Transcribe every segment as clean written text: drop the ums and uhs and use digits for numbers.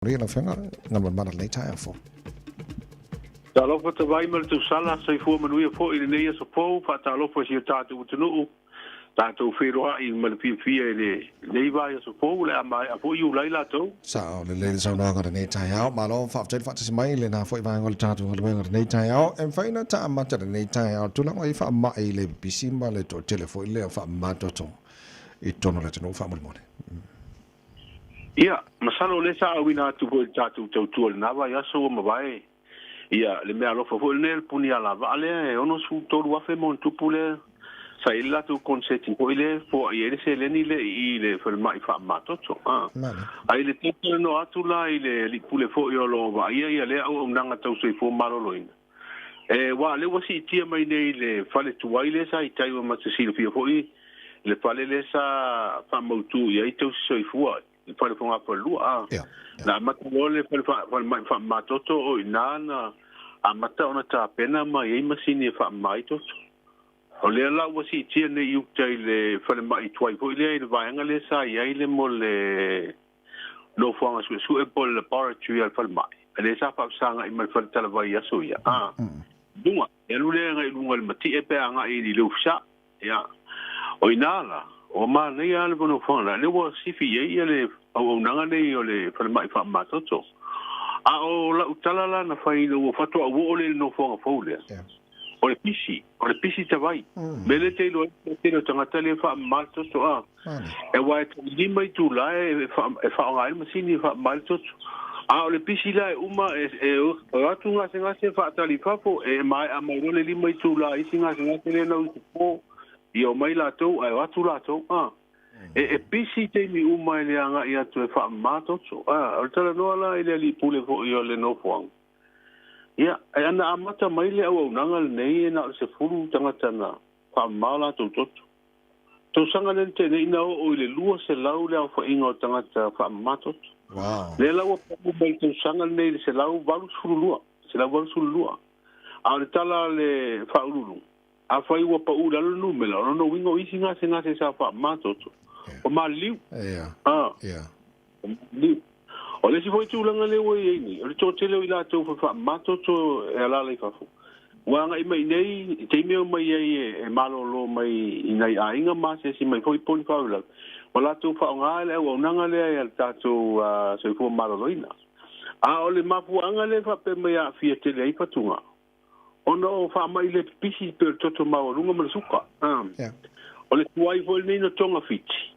re la fenga ngal mana le tai fo ta lo fa vai mal tu sala sai fu manu ia fo i nei so po fa ta lo fa si ta tu tunu ta tu fero i mal pi le vai so po le mai a po yu lai la to sa le sa na ga nei tai ao ma lo fa chen fa si mai le na fo i va ngol ta tu le ngol nei tai ao en fa na ta ma ta nei tai ao tu la mai fa ma i le bisimba le to telefo le fa ma to to i tono le no fa mo mo ia masalo le sa wina tu go ta tu tu na va ya so ma vai ia le mea lo fa fo le puni ala vale ono su to wa fe mon tu pule sa illa tu concetti ko ile fo ieri se le ni le i le fa mai fa ma to ai le tito no atula ile li pule fo io lo va ia le au nanga tau se fo malo loina wa le wasi tia mai nei le fale tu ai le sa i tai ma se si fo i le fale le sa fa mo tu ia i tau se fo fale fo nga lua na matole fa ma toto o inana a mata ona ta pena mai ai masini fa mai toto o le la wasi tia nei u tai le fale mai tuai fo ile vai nga le sa ia ile mo le no fo nga su e pol laboratory al fale mai le sa fa sanga i mal fale tala vai aso ia dunga e lule nga i lunga le mati e pe nga i le ufsa ia o inala o ma nei ale bono fo la le wasi fi ia le o nanga nei o le fale mai fa ma toto a o la utala na fai lo fato o le no fo fo le o le pisi te vai mele te lo tanga tele fa ma toto a e wa te mai tu la e fa ngai masini fa ma toto a o le pisi la uma o atu nga se fa tali fa fo e mai a mai le mai tu la i singa se le no po i o mai la to ai atu la to e pisi te mi uma le anga ia tu fa mato so o tala no ala ile li pule fo yo le no fo ia ana amata mai le au nanga nei na se fulu tanga tana fa mala to sanga le te nei na o ile lua se lau le fo ingo tanga ta fa mato wow le lau po mai to sanga nei se lau valu sulua a le tala le fa ulu a fai wa pa ula no numero no wingo isi nga se sa fa mato o ma liu liu o le si foi tu langa le wei ni o le to tele ila to fa mato to e ala le fa fu wa nga i mai nei te me mai e malo lo mai nei a inga ma se si mai foi pon fa la o la tu fa nga le o nanga le al tato so fu malo loina a o le mapu anga le fa pe mai a fia tele ai patunga o no fa mai le pisi per toto ma o lunga ma suka o le tuai fo nei no tonga fiti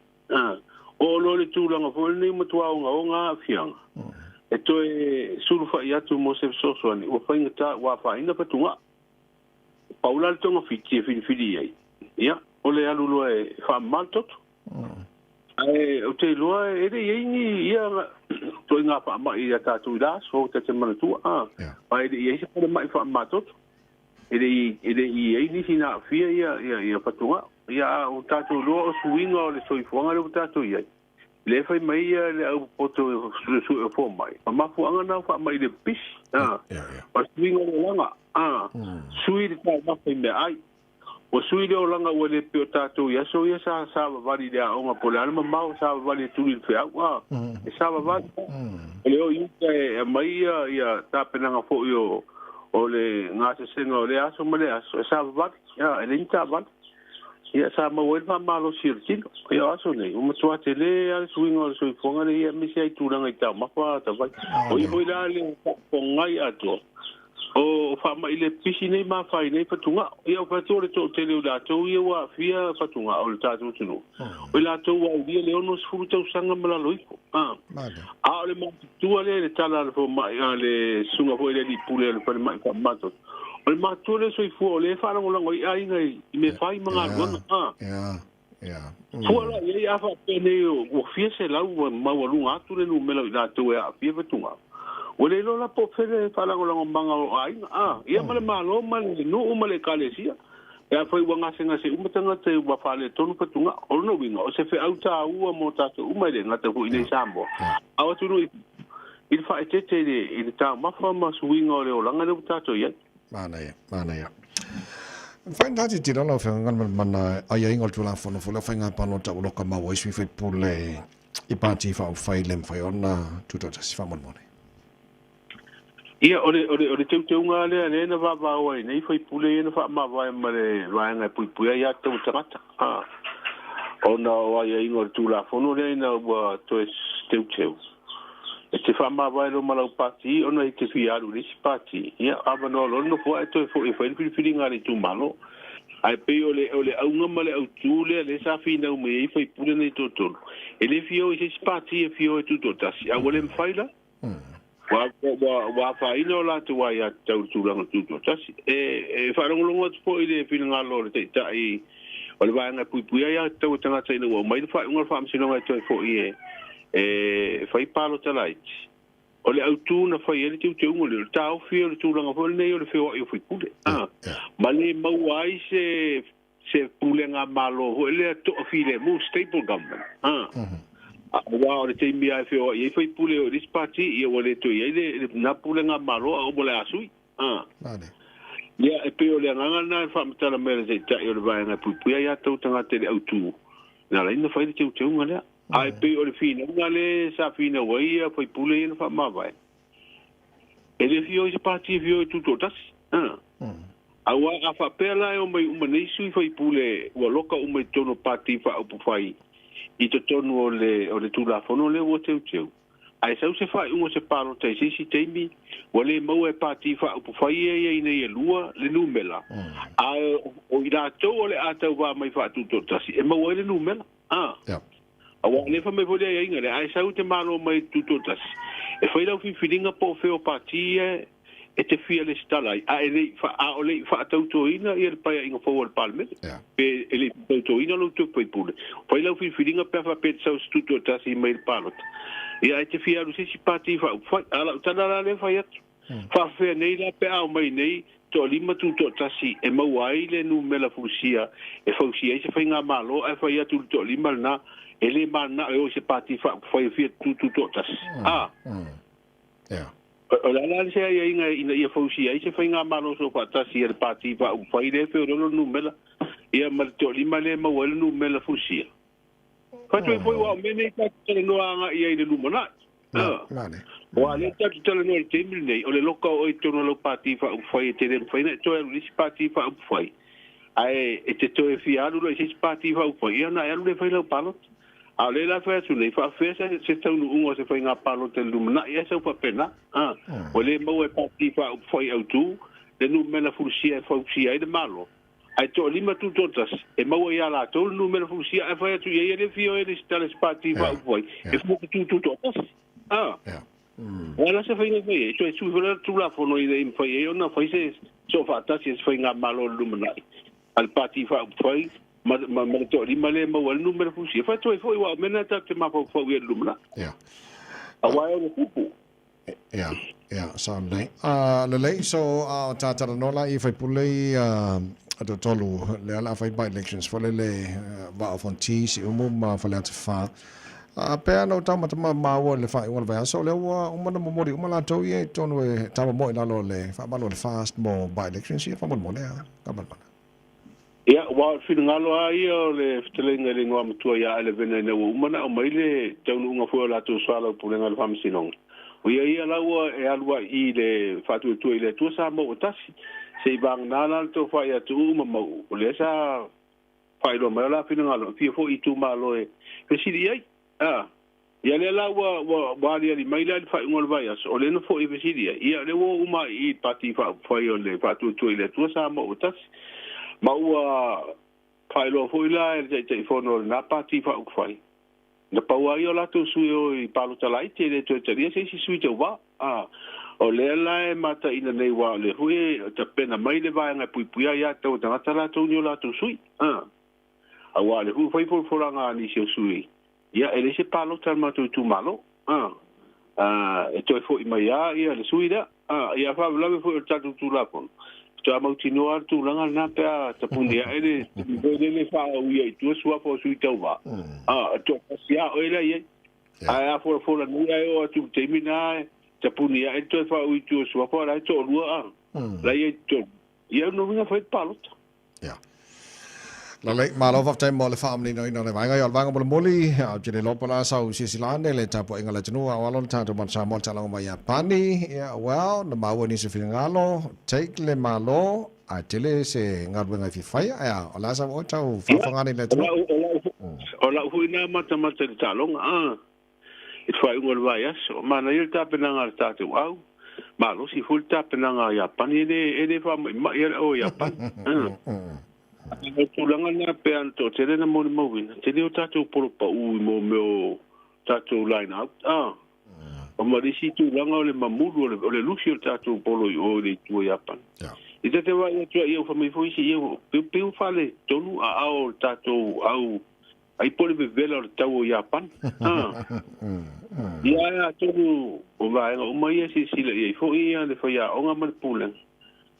o lo le tūlanga fo nei mo tuaunga o ngā fianga e toe suru fa ia tu mo se sosoani o fa ingata wa fa inga patunga paula le tonga fiti e fili ai ia o le alu lo e fa maltoto o te loa e re ni ia to ngā fa ma ia tatu da so te mana tu ai de ia se pa mai fa maltoto ele i ni sina fia ia patunga ia o tatu lo o suinga o le soifonga le tatu ia le fai mai le au poto su fo mai ma fu anga na fa mai le pis o suinga o langa sui de ta ma fai me ai o sui de o langa o le pe tatu ia so ia sa vali de o ma pola ma ma sa vali tu il fe e sa vali le o ia mai ia ta penanga fo io o le ngase senga o le aso male aso sa vali ele inta vali ia sa ma wel fa malo sirtino ia aso nei uma tua tele al swing o so fonga le ia mi sei tu langa ita ma fa ta vai o i foi la le fonga ia to o fa ma ile pisi nei ma fa nei patunga ia fa to le to tele da to ia wa fia patunga o ta tu tu o la to wa dia le ono sfuru to sanga mala loiko le ma tu le tala fo ma le sunga fo le di pule le fa ma to o ma tu le so fu le fa ngo lango ai ngai me fai manga lona fu la ia fa ne o fie se la ma wa lunga tu le no me la to e a fie patunga o le lo la po fele fa la ngo manga o ai ia ma le malo ma le no ma le kalesia e foi wanga senga se umatanga te wa fa le tonu patunga o no winga o se fe auta ua mo ta to uma le ngata fu ine sambo a o tu no il fa etete il ta ma fa ma su winga o le o langa le ta to ia mana ya fain dati ti no fa ngan mana ai ngol tu la fono fo la fa nga pa no ta lo ka ma wo swi fe pule I parti fa o fai lem fai ona tuto tasi fa mon mone. Ia ore teu nga le na va wa nei foi pule na fa ma va mare va nga pui ya tau tata ona wa ya ingor tu la fono le na wa to teu te fa ma va lo mala parti ona te fi alu ri parti ia ava no lo no fo to fo e foi fili nga le tu malo ai pe ole au nga male au tu le sa fi na me foi pule nei to ele fio e parti e fio e tu tasi a wole mfaila wa fa ino la tu wa ya tau tu lang tu tasi e fa rongo po ile fi nga lo te tai o le vanga pui ya tau tanga tsina wa mai fa unga fa msino ngai toi fo e fai palo talait o le autu na fai ele tu unga le tau fi o tu langa fo nei o le fo o fui pule ma le mau ai se pule nga malo o le to fi le mo stable government wa o le te mi ai fo e fai pule o this party e o le to e le na pule nga malo o mo le asui Vale. Ia e pe o le nganga na fa mtala mele se ta o le vai nga pupuia ya tau tanga te le autu na la ina fai te teu nga le ai pe o le fina nga le sa fina wai a fai pule ina fa ma vai e le fio se parti fio tu totas a wa a fa pela o mai uma nei sui fai pule wa loka o mai tono parti fa o fai i to tonu o le tu la fono le o teu ai sau se fai ungo se paro te si teimi wale mau e pati fa upu fai e nei e lua le numela a o ira to ole ata wa mai fa tu tasi e mau le numela a wa le fa me volia e ngale ai sau te malo mai tu tasi e fai lau filinga po feo pati e te fia le stalai a ele fa a ole fa tau to ina e le pai inga fo al palme e ele tau to ina lo tu pai pule fai lau filinga pe fa pe sau tu tasi mai palot ia te fia lu si parti fa ala tana le fa yat fa fe nei la pe au mai nei to lima tu to tasi e mau ai le nu mela fusia e fusia se fa nga malo e fa yat tu to lima na ele mana e o se parti fa fia tu to tasi la se ia inga ia fusia se fa nga malo so fa tasi e parti fa le fe lo nu mela ia mal to lima le mau le nu mela fusia Fatoi foi wa mene ka tele no anga ia ile lumana. Wa le ta tele no te mil nei o le loka o i tono lo parti fa foi te le foi to e lis parti fa foi. Ai e te to e fialu lo sis parti fa foi ia na ia le foi lo palot. A le la fa su le fa fe se tau no ungo se foi nga palot te lumana ia se pa pena. O le mo e parti fa foi au tu le no mena fusia fa fusia de malo. Ai to lima tu totas e mau ia la to numero fusia e fa tu ia le fio e stale spati va voi e fu tu totas wala se fa inga foi to e su tu la fono i de foi e ona foi se so fa ta se foi nga malo lumana al parti fa foi ma to lima le mau al numero fusia fa to e foi wa mena ta te ma fa foi lumana a wa o pupu sam nei le lei so tata no la I fai pulei to tolu le ala fai by elections for le va fonti si ma fa le fa pe no tama ma wo le fa wo va so le wo mo mo mo la to ye tonu e tama mo la lo le fa ba lo le fast mo by elections fa mo le ka ba ia wa finangalo ai o le ftelenga le ngwa mtua ya ele vena ne wo mana o mai le tonu nga fo la to swala pulenga le famsinong o ia la wo e alwa I le fatu tu ile tu sa mo tasi se bang nana to fa ya tu mo o le sa fa lo ma la finangalo fi fo I tu ma lo e pe si ai ia le la wa li mai la fa ngol vai o le no fo I pe si ia le wo uma I pati fa o le fatu tu ile tu sa mo tasi ma ua failo foi la e te fono na pati fa u fai na paua io la to suio I palo talai te le to te se si sui te wa o le la e mata ina nei wa le hui te pena mai le vai nga pui pui ya to ta la to nio la to sui a wa le hu foi for nga ni se sui ya ele se palo tal ma to tu malo e to foi mai ya le sui da ya fa la foi ta tu la pon ta mau tino tu langa na pe ta punia ele le fa o ye tu sua fo sui tau va to sia o ele ye a for la nu ai o tu termina ta punia e to fa o tu sua fo la to lua la ye to ye no vinga foi palot la le ma lo fa time mo le family no no vai ngai va ngol moli je le lopola sa u si lande le tapo ingala tunu a walon ta to sa mo tala ma ya pani well na ma woni se ngalo take le malo a tele se ngarwe ngai fai ya ola sa o tau fa fa ngani le tunu ola huina mata mata talong it fai ngol vai so mana il ta penanga ta tu au malo si full ta penanga ya pani ede fa ma ya o ya pan tulanga na pe anto tele na mo mo win tele o tatu polo pa u mo mo tatu line out o ma disi tulanga o le mamudu o le lusi o tatu polo o le tu ya pan ite te wa ya tu eu fa mi foi si eu pe fale tonu a o tatu au ai pole be vela o tau ya pan ya tonu o va o mai si le foi ya le foi ya o nga mal pulen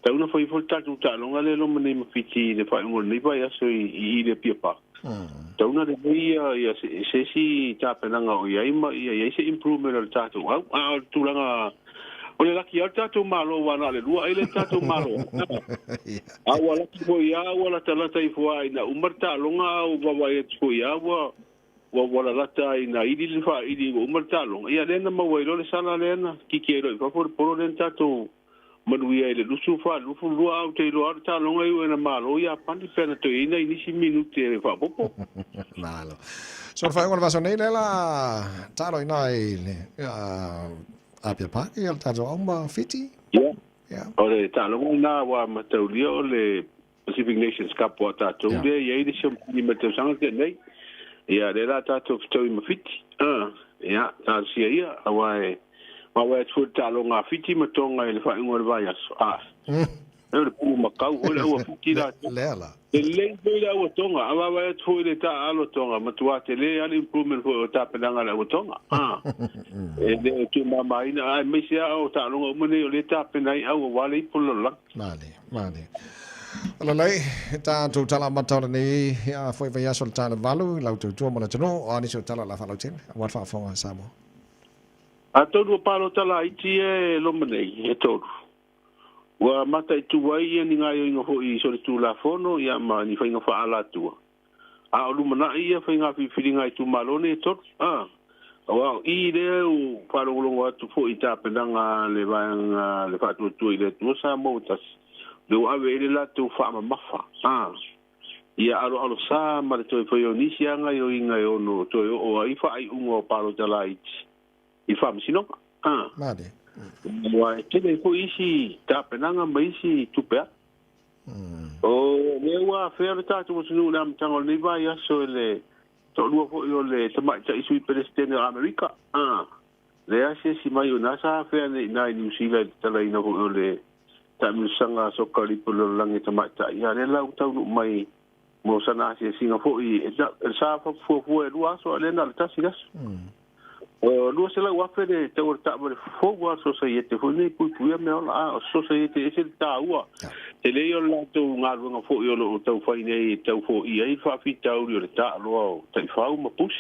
tau na foi tatu talonga le lo mane mafiti le fa ngol ni ba ya so I le pipa tau na le ya se si ta penanga o ya ya se improvement o tatu a tulanga o le laki o tatu malo wana le lua ile tatu malo a wala ki foi ya wala tala tai foi na umarta longa o baba ya foi ya wa wala lata ina idi le fa idi umarta longa ya le na mawai le sala le na ki kero fa por le tatu manuia ile lusu fa lufu lua au te lo arta longa I na malo ya pandi pena to ina inisi minute fa popo malo so fa ngol vaso nei la talo nai apia pa il tazo omba fiti ya ole talo na wa matolio le Pacific Nations Cup wa tato de ye ile shom ni meto sanga ke nei ya de la tato sto I mafiti ya ta sia ia awai ma wa tu talo nga fiti matonga ile fa ngol vai aso ele pu makau ole o fiti la lela ele ile o tonga ava wa tu ile ta alo tonga matua tele ali improvement fo ta penanga la o tonga ele tu mama ina ai me sia o ta lo mo ne ole ta penai au wale pulo la mali ala lai ta tu tala matala ni ya foi vai aso tala valu lau tu mo na tino ani so tala la fa lo tin wa fa fo Samoa a todo palo tala iti lo menei todo wa mata tu wai ni ngai ngo ho I so tu la fono ya ma ni fa ngo fa ala tu a lu mana ia fa nga fi ngai tu malone todo wa I de u palo lo tu fo ita penanga le va le fa tu ile tu sa motas do ave ile la tu fa ma mafa ia alo sa ma to fo yo ni sia ngai o inga yo no to o ai fa ai ungo palo tala iti I fam sino made wa tele ko isi ta penanga mai si tupe o me wa fer ta tu sunu lam tango ni va ya so le to lu fo yo le tama ta isu presidente America le ase si mai una sa fe ni New Zealand tala ina ko le ta mi sanga so kali polo langi tama ta ya le la tau mai mo sana si Singapore sa fo lu aso le na ta sigas lu se la wa fe de te ta mo fo wa society fo ni pu pu me la society ese ta wa te le yo la tu nga nga fo yo lo tau fa nei tau fo I fa fi tau yo ta lo te fa uma pus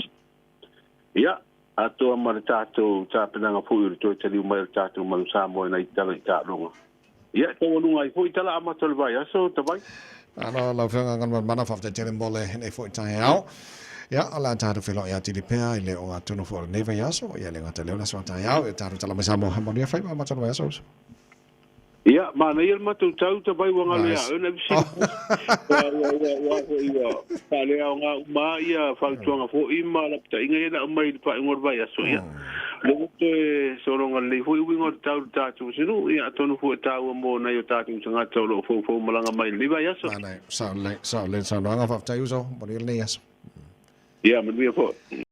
ya a to ma ta to ta pena nga fo yo to te li ma ta to ma sa mo na ta lo ya to lu nga fo ta la ma to va ya so ta vai ana la fe nga mana fa te mole nei fo ta ya ya ala ta to felo ya ti pea ile o atuno for neva yaso ya le ngata le la so ta ya ta to la mesa mo ha mo dia fa ma to yaso ya ma na il ma tu tau te vai wa ngale ya na bisi wa pa le nga ma ya fa tuanga fo I ma la ta inga na mai pa ngor vai yaso ya le te so ro ngale fo I ngor tau ta tu sinu ya tonu fo ta mo na yo ta tu nga to lo fo malanga mai le vai yaso na sa le nga fa ta uso mo dia le yaso yeah, man, we have